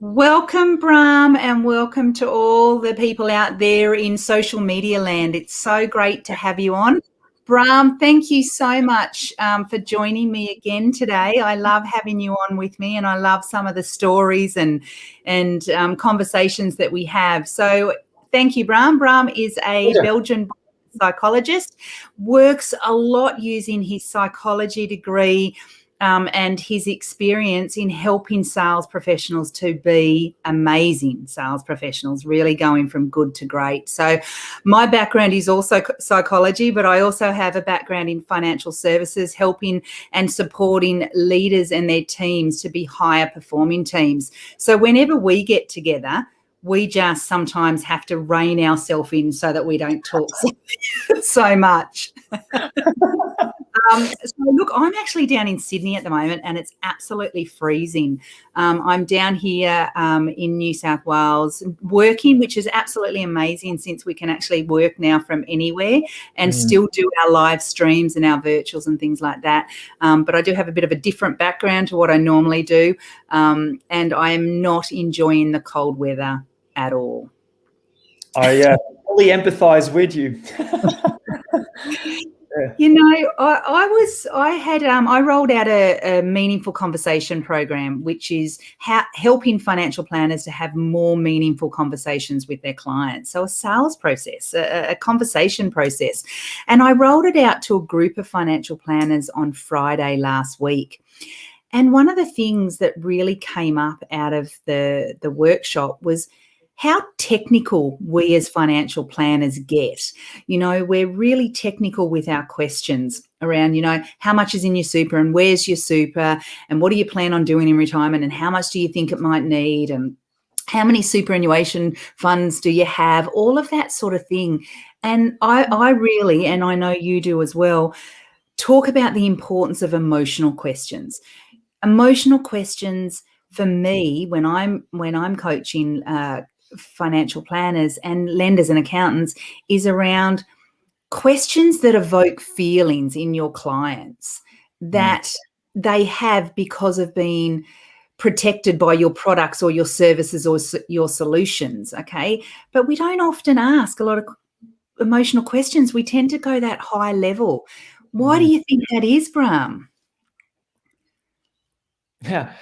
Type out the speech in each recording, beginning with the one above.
Welcome, Brahm, and welcome to all the people out there in social media land. It's so great to have you on. Brahm, thank you so much for joining me again today. I love having you on with me, and I love some of the stories and conversations that we have. So thank you, Brahm. Brahm is a Belgian psychologist, works a lot using his psychology degree and his experience in helping sales professionals to be amazing sales professionals, really going from good to great. So my background is also psychology, but I also have a background in financial services, helping and supporting leaders and their teams to be higher performing teams. So whenever we get together, we just sometimes have to rein ourselves in so that we don't talk so much. So look, I'm actually down in Sydney at the moment, and it's absolutely freezing. I'm down here in New South Wales working, which is absolutely amazing since we can actually work now from anywhere and still do our live streams and our virtuals and things like that. But I do have a bit of a different background to what I normally do, and I am not enjoying the cold weather at all. I fully empathise with you. You know, I rolled out a meaningful conversation program, which is helping financial planners to have more meaningful conversations with their clients. So a sales process, a conversation process. And I rolled it out to a group of financial planners on Friday last week. And one of the things that really came up out of the workshop was how technical we as financial planners get. You know, we're really technical with our questions around, you know, how much is in your super and where's your super and what do you plan on doing in retirement and how much do you think it might need and how many superannuation funds do you have, all of that sort of thing. And I really, and I know you do as well, talk about the importance of emotional questions. Emotional questions for me when I'm coaching financial planners and lenders and accountants is around questions that evoke feelings in your clients that they have because of being protected by your products or your services or your solutions, okay? But we don't often ask a lot of emotional questions. We tend to go that high level. Why do you think that is, Brahm? Yeah,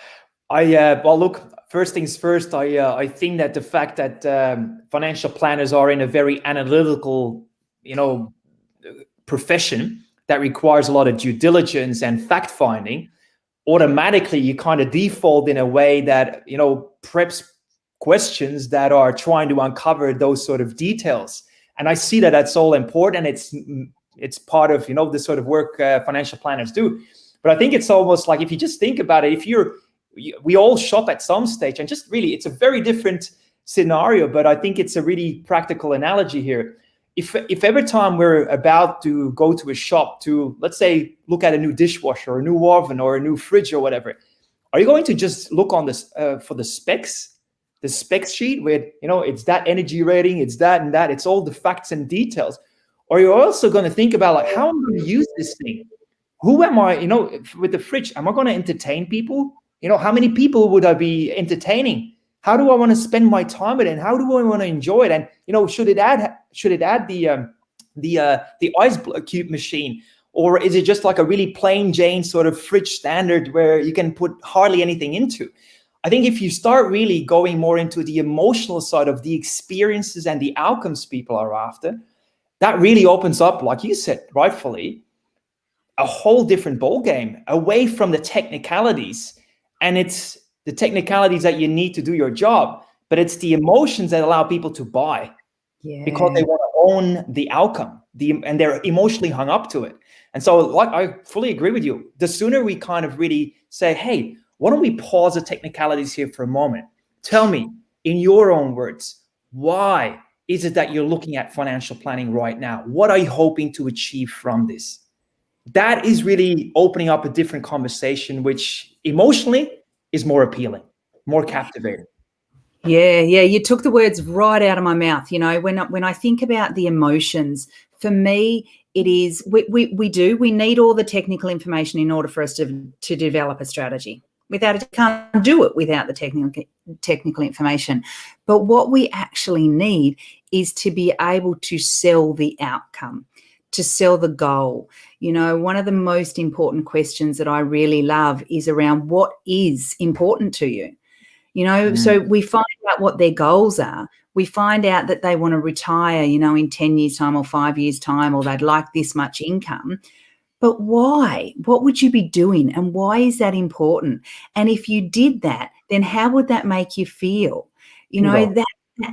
well, look. First things first. I think that the fact that financial planners are in a very analytical, profession that requires a lot of due diligence and fact finding, automatically you kind of default in a way that preps questions that are trying to uncover those sort of details. And I see that that's all important. It's part of the sort of work financial planners do. But I think it's almost like, if you just think about it, we all shop at some stage, and just really, it's a very different scenario, but I think it's a really practical analogy here. If every time we're about to go to a shop to, let's say, look at a new dishwasher or a new oven or a new fridge or whatever, are you going to just look on this for the specs sheet with, it's that energy rating, it's that and that, it's all the facts and details? Or you're also going to think about, like, how am I going to use this thing? Who am I, with the fridge? Am I going to entertain people? How many people would I be entertaining? How do I want to spend my time with it? And how do I want to enjoy it? And should it add the ice cube machine, or is it just like a really plain Jane sort of fridge standard where you can put hardly anything into? I think if you start really going more into the emotional side of the experiences and the outcomes people are after, that really opens up, like you said, rightfully, a whole different ball game away from the technicalities. And it's the technicalities that you need to do your job, but it's the emotions that allow people to buy because they want to own the outcome, and they're emotionally hung up to it. And so, like, I fully agree with you. The sooner we kind of really say, hey, why don't we pause the technicalities here for a moment? Tell me, in your own words, why is it that you're looking at financial planning right now? What are you hoping to achieve from this? That is really opening up a different conversation, which emotionally is more appealing, more captivating. Yeah. You took the words right out of my mouth. When I think about the emotions, for me, it is we need all the technical information in order for us to develop a strategy. Can't do it without the technical information. But what we actually need is to be able to sell the outcome, to sell the goal. You know, one of the most important questions that I really love is around what is important to you. You know, so we find out what their goals are. We find out that they want to retire, you know, in 10 years' time or 5 years' time, or they'd like this much income. But why? What would you be doing? And why is that important? And if you did that, then how would that make you feel? You know,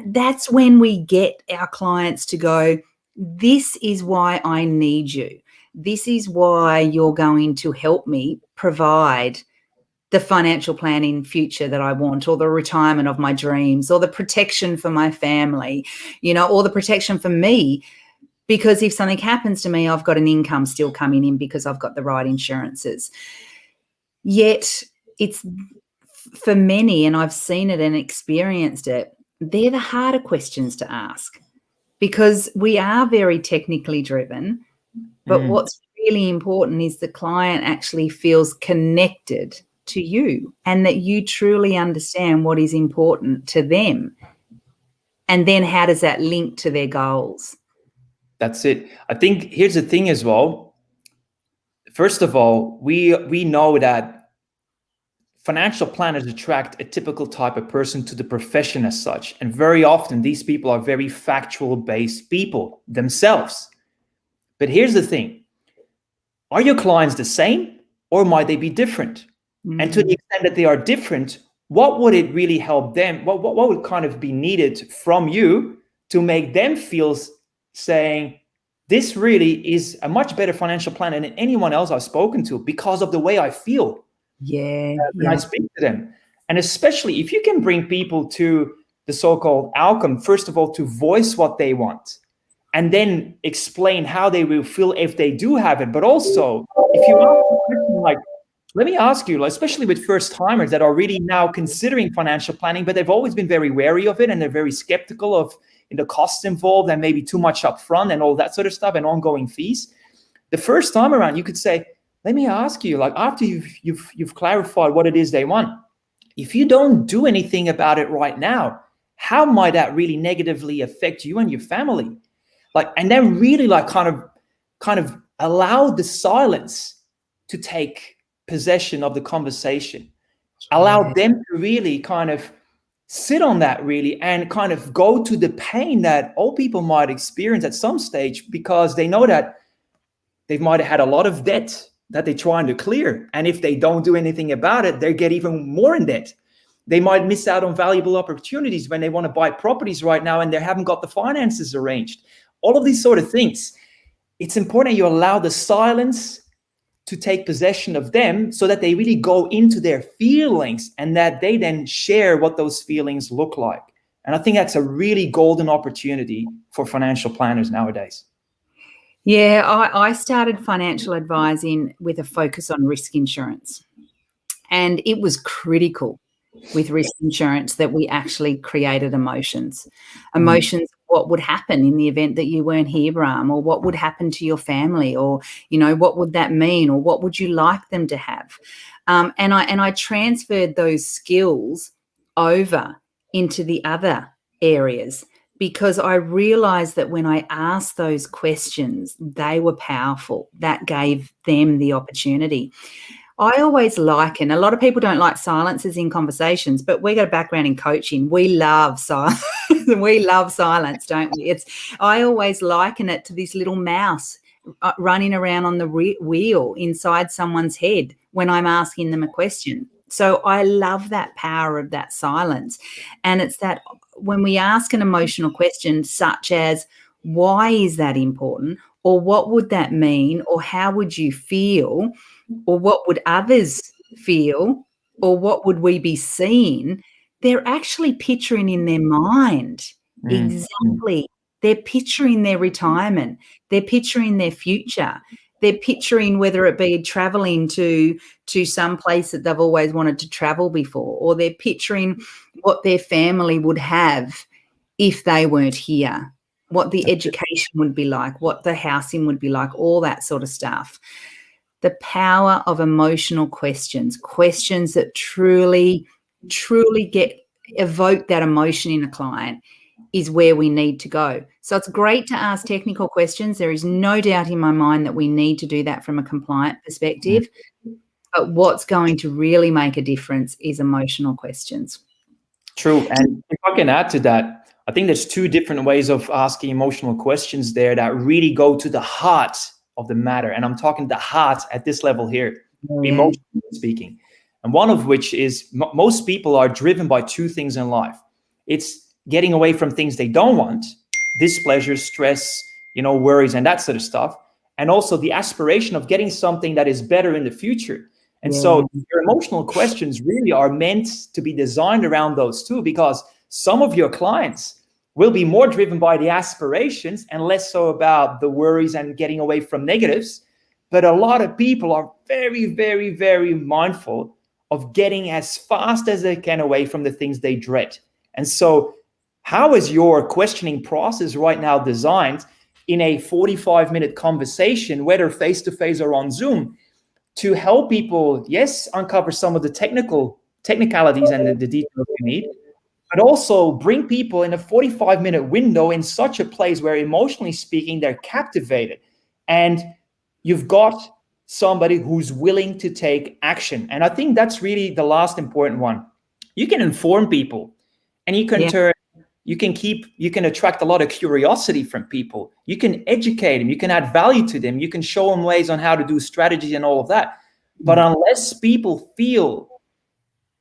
that's when we get our clients to go, this is why I need you. This is why you're going to help me provide the financial planning future that I want, or the retirement of my dreams, or the protection for my family, you know, or the protection for me. Because if something happens to me, I've got an income still coming in because I've got the right insurances. Yet it's, for many, and I've seen it and experienced it, they're the harder questions to ask, because we are very technically driven. But what's really important is the client actually feels connected to you, and that you truly understand what is important to them. And then how does that link to their goals? That's it. I think here's the thing as well. First of all, we know that financial planners attract a typical type of person to the profession as such. And very often these people are very factual based people themselves. But here's the thing. Are your clients the same, or might they be different? And to the extent that they are different, what would it really help them? What would kind of be needed from you to make them feel saying, this really is a much better financial planner than anyone else I've spoken to, because of the way I feel when I speak to them. And especially if you can bring people to the so-called outcome, first of all, to voice what they want, and then explain how they will feel if they do have it. But also, if you ask a question like, let me ask you, especially with first timers that are really now considering financial planning, but they've always been very wary of it, and they're very skeptical of the costs involved, and maybe too much upfront and all that sort of stuff, and ongoing fees. The first time around, you could say, let me ask you, like, after you've clarified what it is they want, if you don't do anything about it right now, how might that really negatively affect you and your family? Like, and then really like kind of allow the silence to take possession of the conversation. Allow them to really kind of sit on that really, and kind of go to the pain that all people might experience at some stage, because they know that they might have had a lot of debt that they're trying to clear. And if they don't do anything about it, they get even more in debt. They might miss out on valuable opportunities when they want to buy properties right now and they haven't got the finances arranged. All of these sort of things. It's important you allow the silence to take possession of them, so that they really go into their feelings, and that they then share what those feelings look like. And I think that's a really golden opportunity for financial planners nowadays. Yeah, I started financial advising with a focus on risk insurance. And it was critical with risk insurance that we actually created emotions. Emotions, what would happen in the event that you weren't here, Bram, or what would happen to your family, or, you know, what would that mean, or what would you like them to have? And I transferred those skills over into the other areas, because I realized that when I asked those questions, they were powerful. That gave them the opportunity. I always liken, a lot of people don't like silences in conversations, but we got a background in coaching. We love silence. We love silence, don't we? I always liken it to this little mouse running around on the wheel inside someone's head when I'm asking them a question. So I love that power of that silence. And it's that when we ask an emotional question such as, why is that important? Or what would that mean? Or how would you feel? Or what would others feel? Or what would we be seeing? They're actually picturing in their mind exactly. They're picturing their retirement. They're picturing their future. They're picturing whether it be traveling to some place that they've always wanted to travel before, or they're picturing what their family would have if they weren't here, what the education would be like, what the housing would be like, all that sort of stuff. the power of emotional questions, questions that truly evoke that emotion in a client, is where we need to go. So it's great to ask technical questions. There is no doubt in my mind that we need to do that from a compliant perspective. But what's going to really make a difference is emotional questions. True. And if I can add to that, I think there's two different ways of asking emotional questions there that really go to the heart of the matter. And I'm talking the heart at this level here, emotionally speaking. And one of which is most people are driven by two things in life. It's getting away from things they don't want, displeasure, stress, worries, and that sort of stuff. And also the aspiration of getting something that is better in the future. And so your emotional questions really are meant to be designed around those two, because some of your clients will be more driven by the aspirations and less so about the worries and getting away from negatives. But a lot of people are very, very, very mindful of getting as fast as they can away from the things they dread. And so how is your questioning process right now designed in a 45-minute conversation, whether face-to-face or on Zoom, to help people, yes, uncover some of the technicalities and the details you need, but also bring people in a 45-minute window in such a place where, emotionally speaking, they're captivated. And you've got somebody who's willing to take action. And I think that's really the last important one. You can inform people, and you can you can attract a lot of curiosity from people. You can educate them. You can add value to them. You can show them ways on how to do strategy and all of that. But unless people feel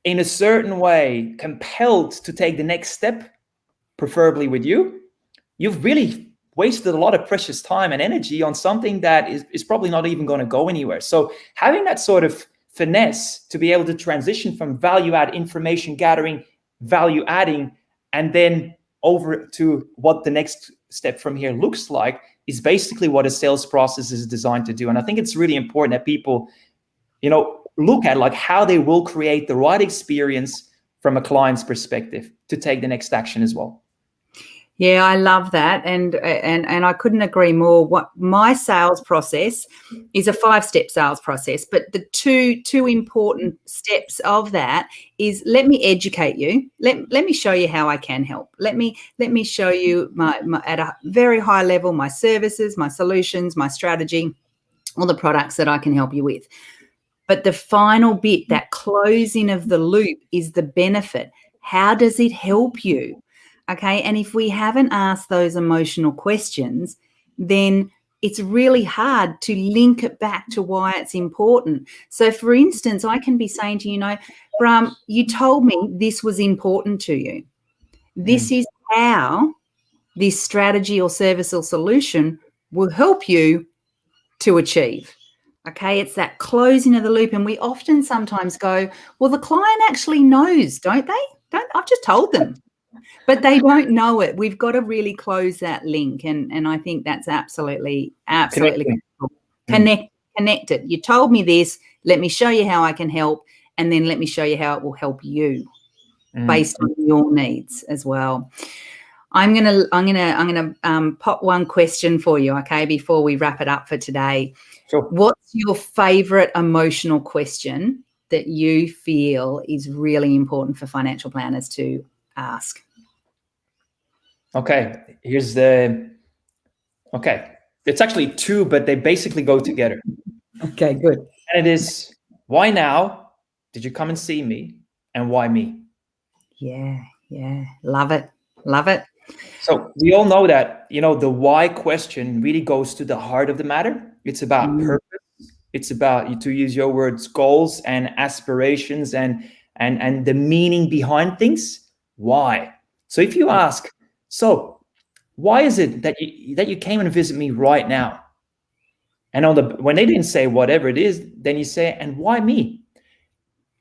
in a certain way compelled to take the next step, preferably with you, you've really wasted a lot of precious time and energy on something that is probably not even going to go anywhere. So having that sort of finesse to be able to transition from value add information gathering, value adding, and then over to what the next step from here looks like is basically what a sales process is designed to do. And I think it's really important that people, look at like how they will create the right experience from a client's perspective to take the next action as well. Yeah, I love that. And I couldn't agree more. What my sales process is a 5-step sales process, but the two important steps of that is, let me educate you. Let me show you how I can help. Let me show you my at a very high level, my services, my solutions, my strategy, all the products that I can help you with. But the final bit, that closing of the loop, is the benefit. How does it help you? Okay. And if we haven't asked those emotional questions, then it's really hard to link it back to why it's important. So, for instance, I can be saying to you, Bram, you told me this was important to you. This is how this strategy or service or solution will help you to achieve. Okay, it's that closing of the loop. And we often sometimes go, well, the client actually knows, don't they? I've just told them. But they don't know it. We've got to really close that link. And I think that's absolutely connect it. You told me this. Let me show you how I can help. And then let me show you how it will help you based on your needs as well. I'm gonna pop one question for you, okay, before we wrap it up for today. Sure. What's your favorite emotional question that you feel is really important for financial planners to ask? Okay, it's actually two, but they basically go together. Okay, good. And it is, why now did you come and see me, and why me? Yeah, love it. So we all know that, the why question really goes to the heart of the matter. It's about purpose. It's about, to use your words, goals and aspirations and the meaning behind things. Why? So if you ask, so why is it that you came and visit me right now? And when they didn't say whatever it is, then you say, and why me?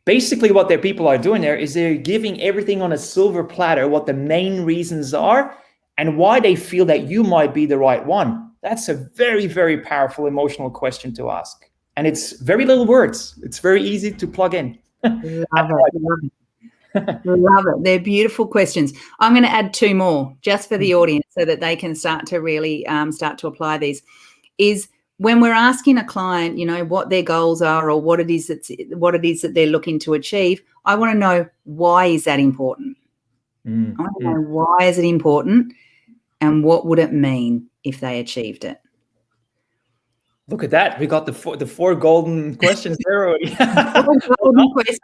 Basically, what their people are doing there is they're giving everything on a silver platter, what the main reasons are and why they feel that you might be the right one. That's a very, very powerful emotional question to ask. And it's very little words. It's very easy to plug in. Love it. They're beautiful questions. I'm going to add two more just for the audience so that they can start to really start to apply these. Is, when we're asking a client, you know, what their goals are or what it is that they're looking to achieve, I want to know, why is that important? I want to know, why is it important, and what would it mean if they achieved it? Look at that. We got the four golden questions there already. Golden questions.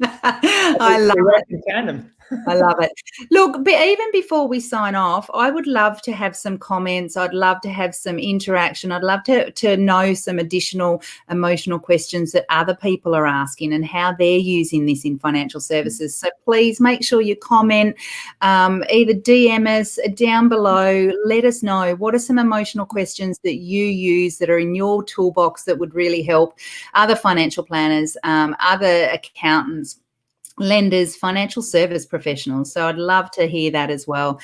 I love it. In tandem. I love it. Look, but even before we sign off, I would love to have some comments. I'd love to have some interaction. I'd love to know some additional emotional questions that other people are asking and how they're using this in financial services. So please make sure you comment, either DM us down below. Let us know, what are some emotional questions that you use that are in your toolbox that would really help other financial planners, other accountants, lenders, financial service professionals. So I'd love to hear that as well.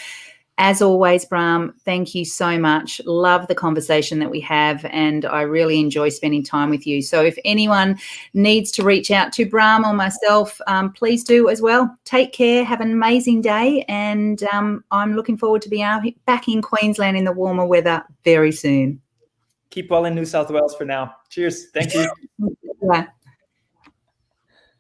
As always, Brahm, thank you so much. Love the conversation that we have, and I really enjoy spending time with you. So if anyone needs to reach out to Brahm or myself, please do as well. Take care. Have an amazing day, and I'm looking forward to being back in Queensland in the warmer weather very soon. Keep well in New South Wales for now. Cheers. Thank you. Yeah.